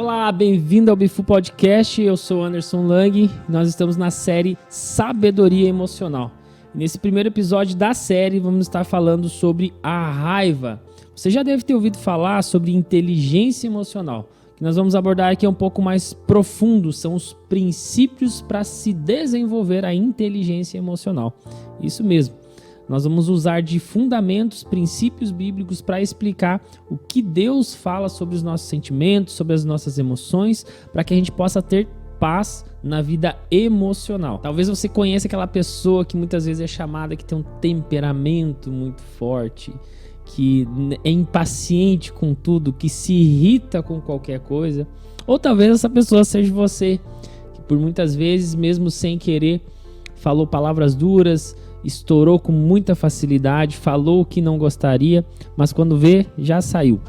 Olá, bem-vindo ao Bifu Podcast, eu sou Anderson Lang e nós estamos na série Sabedoria Emocional. Nesse primeiro episódio da série vamos estar falando sobre a raiva. Você já deve ter ouvido falar sobre inteligência emocional. O que nós vamos abordar aqui é um pouco mais profundo, são os princípios para se desenvolver a inteligência emocional. Isso mesmo. Nós vamos usar de fundamentos, princípios bíblicos para explicar o que Deus fala sobre os nossos sentimentos, sobre as nossas emoções, para que a gente possa ter paz na vida emocional. Talvez você conheça aquela pessoa que muitas vezes é chamada que tem um temperamento muito forte, que é impaciente com tudo, que se irrita com qualquer coisa. Ou talvez essa pessoa seja você, que por muitas vezes, mesmo sem querer, falou palavras duras, estourou com muita facilidade, falou o que não gostaria, mas quando vê, já saiu.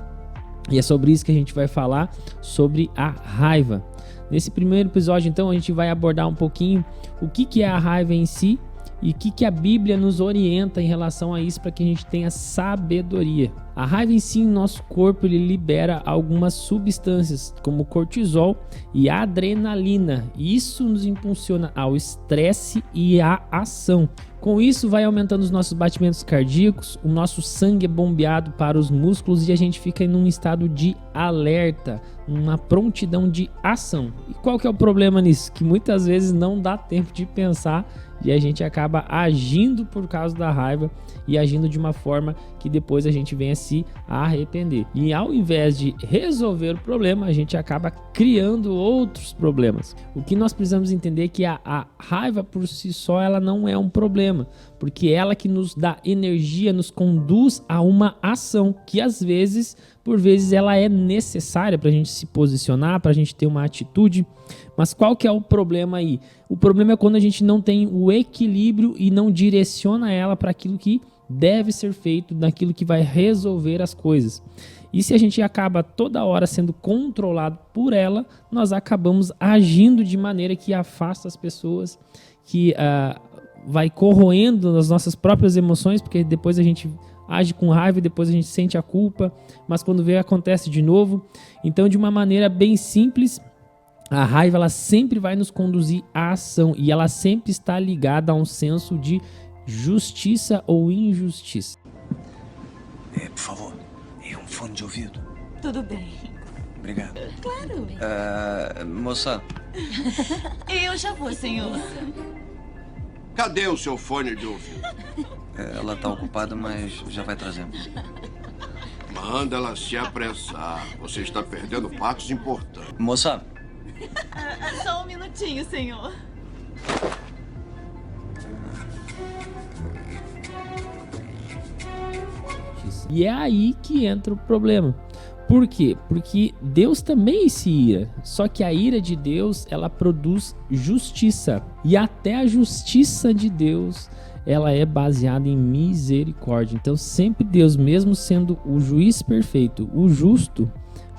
E é sobre isso que a gente vai falar, sobre a raiva. Nesse primeiro episódio, então, a gente vai abordar um pouquinho o que é a raiva em si e o que a Bíblia nos orienta em relação a isso para que a gente tenha sabedoria. A raiva em si, no nosso corpo, ele libera algumas substâncias, como cortisol e adrenalina. E isso nos impulsiona ao estresse e à ação. Com isso, vai aumentando os nossos batimentos cardíacos, o nosso sangue é bombeado para os músculos e a gente fica em um estado de alerta, uma prontidão de ação. E qual que é o problema nisso? Que muitas vezes não dá tempo de pensar e a gente acaba agindo por causa da raiva e agindo de uma forma que depois a gente venha se arrepender. E ao invés de resolver o problema, a gente acaba criando outros problemas. O que nós precisamos entender é que a raiva por si só ela não é um problema, porque ela que nos dá energia, nos conduz a uma ação que às vezes, por vezes, ela é necessária para a gente se posicionar, para a gente ter uma atitude. Mas qual que é o problema aí? O problema é quando a gente não tem o equilíbrio e não direciona ela para aquilo que deve ser feito, naquilo que vai resolver as coisas. E se a gente acaba toda hora sendo controlado por ela, nós acabamos agindo de maneira que afasta as pessoas, que vai corroendo as nossas próprias emoções, porque depois a gente age com raiva e depois a gente sente a culpa, mas quando vê acontece de novo. Então, de uma maneira bem simples, a raiva ela sempre vai nos conduzir à ação e ela sempre está ligada a um senso de justiça ou injustiça. Por favor, e um fone de ouvido. Tudo bem. Obrigado. Claro. Moça. Eu já vou, senhor. Cadê o seu fone de ouvido? Ela tá ocupada, mas já vai trazendo. Manda ela se apressar. Você está perdendo partes importantes. Moça. Só um minutinho, senhor. E é aí que entra o problema. Por quê? Porque Deus também se ira. Só que a ira de Deus, ela produz justiça. E até a justiça de Deus, ela é baseada em misericórdia. Então sempre Deus, mesmo sendo o juiz perfeito, o justo,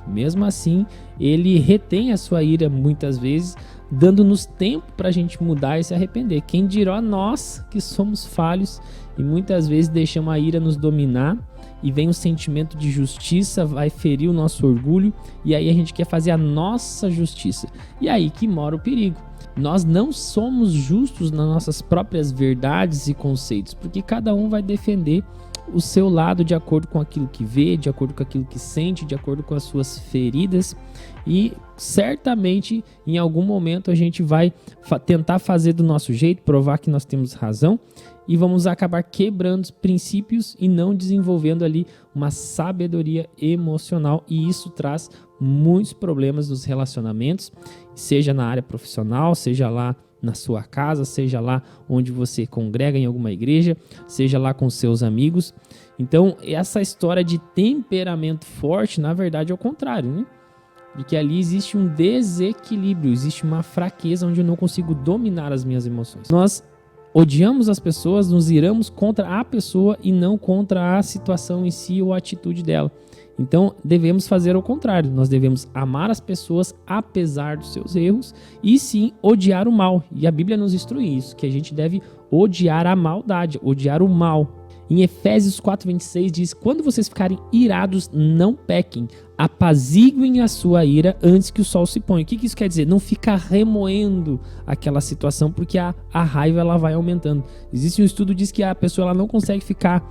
mesmo assim, ele retém a sua ira muitas vezes, dando-nos tempo para a gente mudar e se arrepender. Quem dirá nós que somos falhos e muitas vezes deixamos a ira nos dominar e vem o sentimento de justiça, vai ferir o nosso orgulho e aí a gente quer fazer a nossa justiça. E aí que mora o perigo. Nós não somos justos nas nossas próprias verdades e conceitos, porque cada um vai defender o seu lado de acordo com aquilo que vê, de acordo com aquilo que sente, de acordo com as suas feridas e certamente em algum momento a gente vai tentar fazer do nosso jeito, provar que nós temos razão e vamos acabar quebrando os princípios e não desenvolvendo ali uma sabedoria emocional e isso traz muitos problemas nos relacionamentos, seja na área profissional, seja lá na sua casa, seja lá onde você congrega em alguma igreja, seja lá com seus amigos. Então, essa história de temperamento forte, na verdade, é o contrário, né? Porque ali existe um desequilíbrio, existe uma fraqueza onde eu não consigo dominar as minhas emoções. Nós odiamos as pessoas, nos iramos contra a pessoa e não contra a situação em si ou a atitude dela. Então, devemos fazer o contrário. Nós devemos amar as pessoas apesar dos seus erros e sim odiar o mal. E a Bíblia nos instrui isso, que a gente deve odiar a maldade, odiar o mal. Em Efésios 4:26 diz: quando vocês ficarem irados, não pequem, apaziguem a sua ira antes que o sol se ponha. O que isso quer dizer? Não ficar remoendo aquela situação, porque a raiva ela vai aumentando. Existe um estudo que diz que a pessoa ela não consegue ficar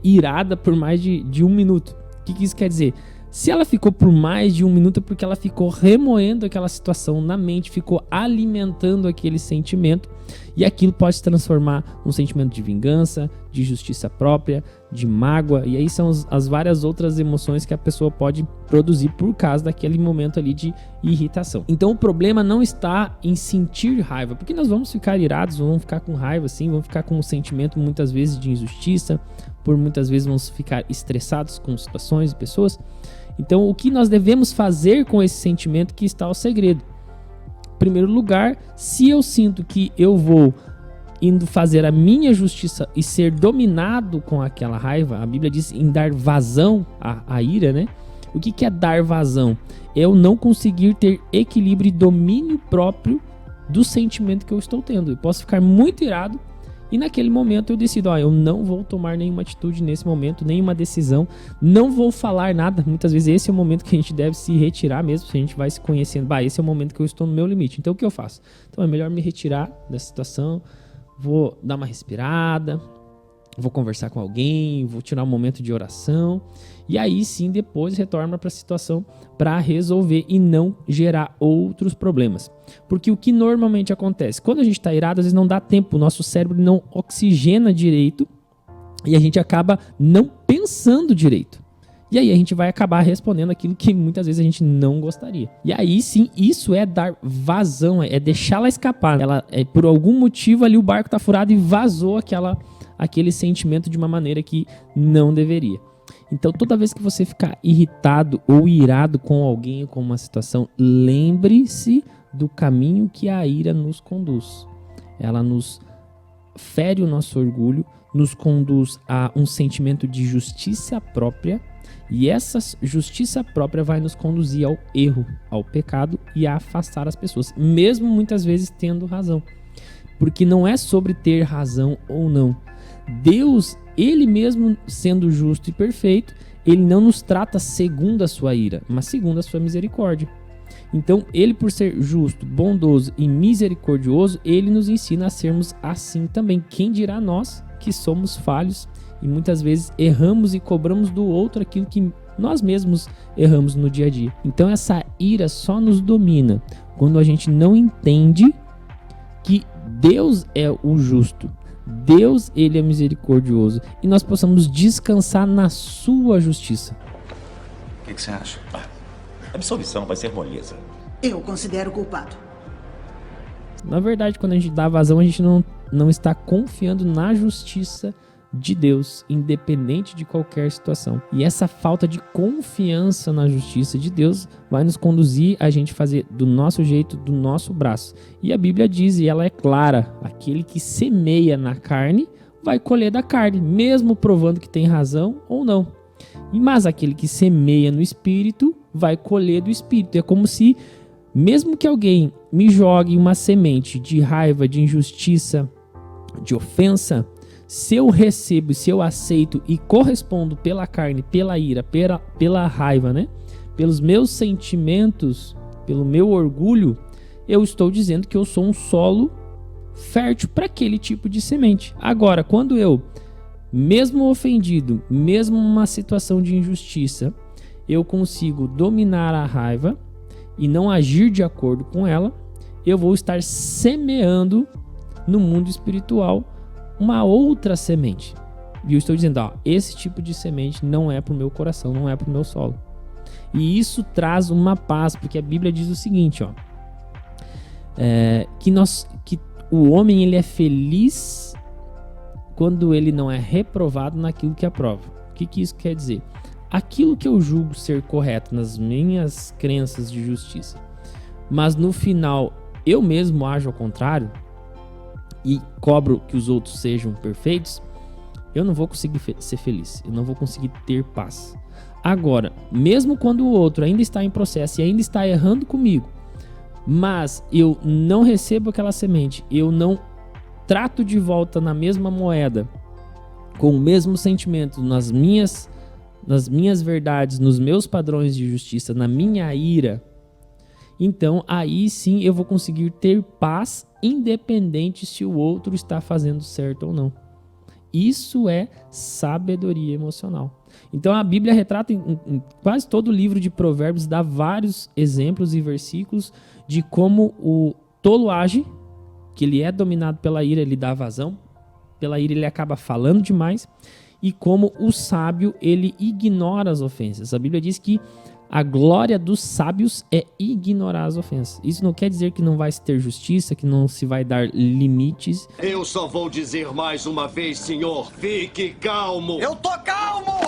irada por mais de 1 minuto. O que isso quer dizer? Se ela ficou por mais de 1 minuto é porque ela ficou remoendo aquela situação na mente, ficou alimentando aquele sentimento, e aquilo pode se transformar num sentimento de vingança, de justiça própria, de mágoa, e aí são as várias outras emoções que a pessoa pode produzir por causa daquele momento ali de irritação. Então o problema não está em sentir raiva, porque nós vamos ficar irados, vamos ficar com raiva sim, vamos ficar com um sentimento muitas vezes de injustiça, por muitas vezes vamos ficar estressados com situações e pessoas. Então, o que nós devemos fazer com esse sentimento que está o segredo? Em primeiro lugar, se eu sinto que eu vou indo fazer a minha justiça e ser dominado com aquela raiva, a Bíblia diz em dar vazão à ira, né? O que é dar vazão? É eu não conseguir ter equilíbrio e domínio próprio do sentimento que eu estou tendo. Eu posso ficar muito irado, e naquele momento eu decido, eu não vou tomar nenhuma atitude nesse momento, nenhuma decisão, não vou falar nada. Muitas vezes esse é o momento que a gente deve se retirar mesmo, se a gente vai se conhecendo. Esse é o momento que eu estou no meu limite. Então o que eu faço? Então é melhor me retirar dessa situação, vou dar uma respirada, vou conversar com alguém, vou tirar um momento de oração, e aí sim depois retorna para a situação para resolver e não gerar outros problemas. Porque o que normalmente acontece? Quando a gente está irado, às vezes não dá tempo, o nosso cérebro não oxigena direito e a gente acaba não pensando direito. E aí a gente vai acabar respondendo aquilo que muitas vezes a gente não gostaria. E aí sim, isso é dar vazão, é deixar ela escapar. Ela, por algum motivo ali o barco está furado e vazou aquele sentimento de uma maneira que não deveria. Então toda vez que você ficar irritado ou irado com alguém ou com uma situação, lembre-se do caminho que a ira nos conduz. Ela nos fere o nosso orgulho, nos conduz a um sentimento de justiça própria, e essa justiça própria vai nos conduzir ao erro, ao pecado e a afastar as pessoas, mesmo muitas vezes tendo razão. Porque não é sobre ter razão ou não. Deus, ele mesmo sendo justo e perfeito, ele não nos trata segundo a sua ira, mas segundo a sua misericórdia. Então, ele por ser justo, bondoso e misericordioso, ele nos ensina a sermos assim também. Quem dirá nós que somos falhos e muitas vezes erramos e cobramos do outro aquilo que nós mesmos erramos no dia a dia. Então, essa ira só nos domina quando a gente não entende que Deus é o justo. Deus, ele é misericordioso, e nós possamos descansar na sua justiça. O que você acha? Absolvição vai ser moleza. Eu considero culpado. Na verdade, quando a gente dá vazão, a gente não está confiando na justiça de Deus, independente de qualquer situação. E essa falta de confiança na justiça de Deus vai nos conduzir a gente fazer do nosso jeito, do nosso braço. E a Bíblia diz, e ela é clara, aquele que semeia na carne vai colher da carne, mesmo provando que tem razão ou não. Mas aquele que semeia no Espírito vai colher do Espírito. É como se, mesmo que alguém me jogue uma semente de raiva, de injustiça, de ofensa, se eu recebo, se eu aceito e correspondo pela carne, pela ira, pela raiva, né? Pelos meus sentimentos, pelo meu orgulho, eu estou dizendo que eu sou um solo fértil para aquele tipo de semente. Agora, quando eu, mesmo ofendido, mesmo numa situação de injustiça, eu consigo dominar a raiva e não agir de acordo com ela, eu vou estar semeando no mundo espiritual uma outra semente. E eu estou dizendo, esse tipo de semente não é para o meu coração, não é para o meu solo. E isso traz uma paz, porque a Bíblia diz o seguinte, que o homem ele é feliz quando ele não é reprovado naquilo que aprova. O que isso quer dizer? Aquilo que eu julgo ser correto nas minhas crenças de justiça, mas no final eu mesmo ajo ao contrário, e cobro que os outros sejam perfeitos, eu não vou conseguir ser feliz, eu não vou conseguir ter paz. Agora, mesmo quando o outro ainda está em processo e ainda está errando comigo, mas eu não recebo aquela semente, eu não trato de volta na mesma moeda com o mesmo sentimento nas minhas verdades, nos meus padrões de justiça, na minha ira, então aí sim eu vou conseguir ter paz, independente se o outro está fazendo certo ou não. Isso é sabedoria emocional. Então a Bíblia retrata em quase todo o livro de Provérbios, dá vários exemplos e versículos de como o tolo age, que ele é dominado pela ira, ele dá vazão, pela ira ele acaba falando demais, e como o sábio ele ignora as ofensas. A Bíblia diz que a glória dos sábios é ignorar as ofensas. Isso não quer dizer que não vai se ter justiça, que não se vai dar limites. Eu só vou dizer mais uma vez, senhor, fique calmo. Eu tô calmo!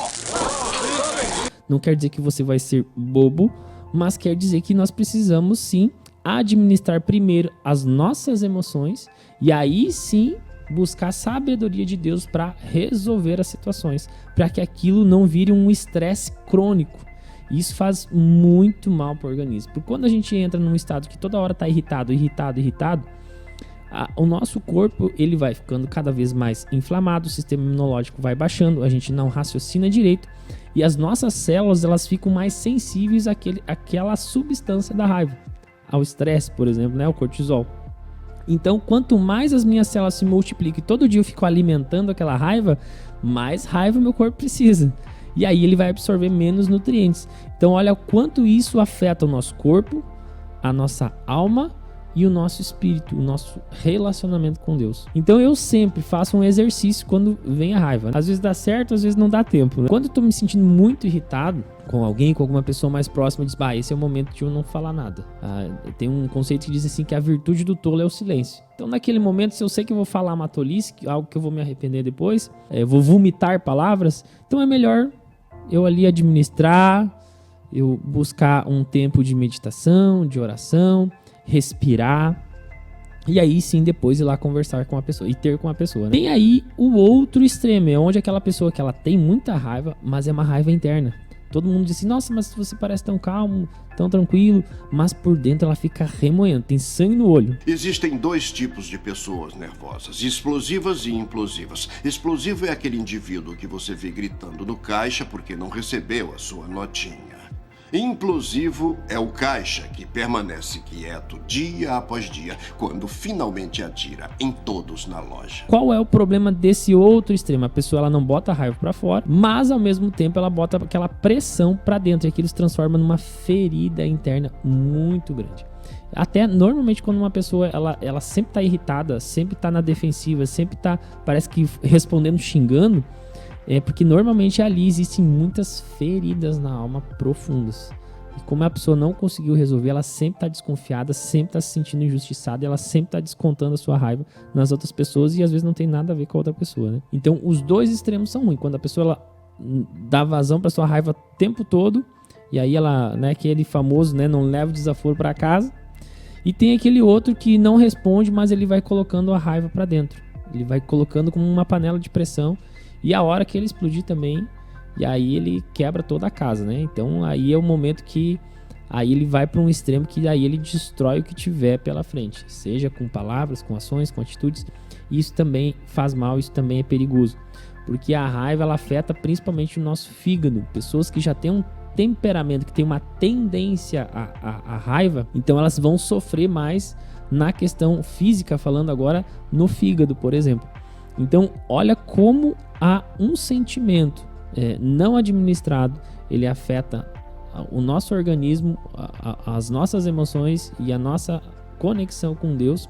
Não quer dizer que você vai ser bobo, mas quer dizer que nós precisamos sim administrar primeiro as nossas emoções e aí sim buscar a sabedoria de Deus para resolver as situações, para que aquilo não vire um estresse crônico. Isso faz muito mal para o organismo. Porque quando a gente entra num estado que toda hora está irritado, o nosso corpo ele vai ficando cada vez mais inflamado, o sistema imunológico vai baixando, a gente não raciocina direito e as nossas células elas ficam mais sensíveis àquela substância da raiva, ao estresse, por exemplo, né, o cortisol. Então, quanto mais as minhas células se multiplicam e todo dia eu fico alimentando aquela raiva, mais raiva meu corpo precisa. E aí ele vai absorver menos nutrientes. Então olha o quanto isso afeta o nosso corpo, a nossa alma e o nosso espírito, o nosso relacionamento com Deus. Então eu sempre faço um exercício quando vem a raiva. Às vezes dá certo, às vezes não dá tempo, né? Quando eu tô me sentindo muito irritado com alguém, com alguma pessoa mais próxima, eu digo, esse é o momento de eu não falar nada. Tem um conceito que diz assim que a virtude do tolo é o silêncio. Então naquele momento, se eu sei que eu vou falar uma tolice, algo que eu vou me arrepender depois, eu vou vomitar palavras, então é melhor eu ali administrar, eu buscar um tempo de meditação, de oração, respirar, e aí sim depois ir lá conversar com a pessoa e ter com a pessoa, né? Tem aí o outro extremo, é onde aquela pessoa que ela tem muita raiva, mas é uma raiva interna. Todo mundo diz assim, nossa, mas você parece tão calmo, tão tranquilo, mas por dentro ela fica remoendo, tem sangue no olho. Existem dois tipos de pessoas nervosas, explosivas e implosivas. Explosivo é aquele indivíduo que você vê gritando no caixa porque não recebeu a sua notinha. Implosivo é o caixa que permanece quieto dia após dia, quando finalmente atira em todos na loja. Qual é o problema desse outro extremo? A pessoa ela não bota a raiva pra fora, mas ao mesmo tempo ela bota aquela pressão pra dentro, e aquilo se transforma numa ferida interna muito grande. Até normalmente quando uma pessoa ela sempre tá irritada, sempre tá na defensiva, sempre tá, parece que respondendo, xingando, é porque normalmente ali existem muitas feridas na alma profundas. E como a pessoa não conseguiu resolver, ela sempre está desconfiada, sempre está se sentindo injustiçada, e ela sempre está descontando a sua raiva nas outras pessoas e às vezes não tem nada a ver com a outra pessoa, né? Então os dois extremos são ruins. Quando a pessoa ela dá vazão para sua raiva o tempo todo, e aí ela, né, aquele famoso, né, não leva o desaforo para casa. E tem aquele outro que não responde, mas ele vai colocando a raiva para dentro. Ele vai colocando como uma panela de pressão. E a hora que ele explodir também, e aí ele quebra toda a casa, né? Então aí é o momento que aí ele vai para um extremo que aí ele destrói o que tiver pela frente, seja com palavras, com ações, com atitudes. Isso também faz mal, isso também é perigoso, porque a raiva ela afeta principalmente o nosso fígado. Pessoas que já têm um temperamento, que tem uma tendência à raiva, então elas vão sofrer mais na questão física, falando agora no fígado, por exemplo. Então olha como há um sentimento não administrado, ele afeta o nosso organismo, as nossas emoções e a nossa conexão com Deus,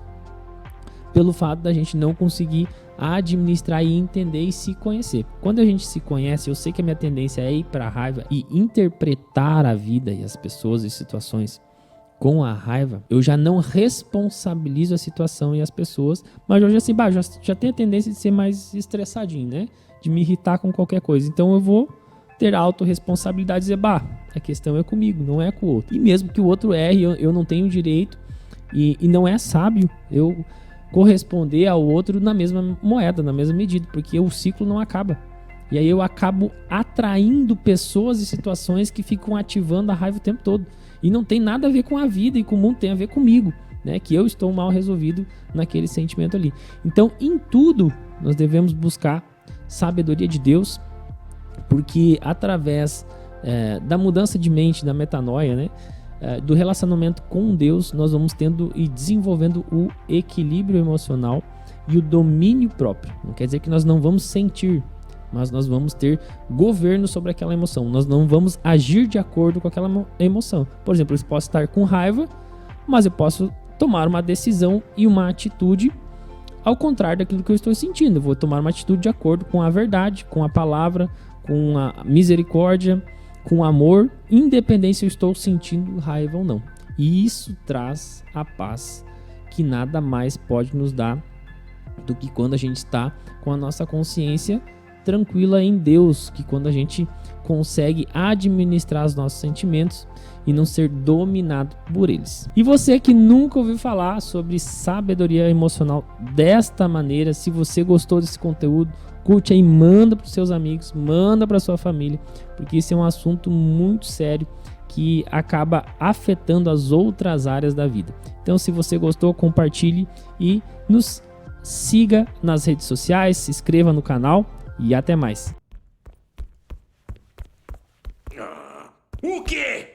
pelo fato da gente não conseguir administrar e entender e se conhecer. Quando a gente se conhece, eu sei que a minha tendência é ir para a raiva e interpretar a vida e as pessoas e situações com a raiva, eu já não responsabilizo a situação e as pessoas, mas eu já assim, já tenho a tendência de ser mais estressadinho, né? De me irritar com qualquer coisa. Então eu vou ter autorresponsabilidade e dizer, a questão é comigo, não é com o outro. E mesmo que o outro erre, eu não tenho direito e não é sábio eu corresponder ao outro na mesma moeda, na mesma medida, porque o ciclo não acaba. E aí eu acabo atraindo pessoas e situações que ficam ativando a raiva o tempo todo. E não tem nada a ver com a vida e com o mundo, tem a ver comigo, né? Que eu estou mal resolvido naquele sentimento ali. Então, em tudo, nós devemos buscar sabedoria de Deus, porque através da mudança de mente, da metanoia, né, do relacionamento com Deus, nós vamos tendo e desenvolvendo o equilíbrio emocional e o domínio próprio. Não quer dizer que nós não vamos sentir, mas nós vamos ter governo sobre aquela emoção. Nós não vamos agir de acordo com aquela emoção. Por exemplo, eu posso estar com raiva, mas eu posso tomar uma decisão e uma atitude ao contrário daquilo que eu estou sentindo. Eu vou tomar uma atitude de acordo com a verdade, com a palavra, com a misericórdia, com amor, independente se eu estou sentindo raiva ou não. E isso traz a paz que nada mais pode nos dar do que quando a gente está com a nossa consciência tranquila em Deus, que quando a gente consegue administrar os nossos sentimentos e não ser dominado por eles. E você que nunca ouviu falar sobre sabedoria emocional desta maneira, se você gostou desse conteúdo, curte aí, manda para os seus amigos, manda para sua família, porque esse é um assunto muito sério que acaba afetando as outras áreas da vida. Então, se você gostou, compartilhe e nos siga nas redes sociais, se inscreva no canal e até mais. O quê?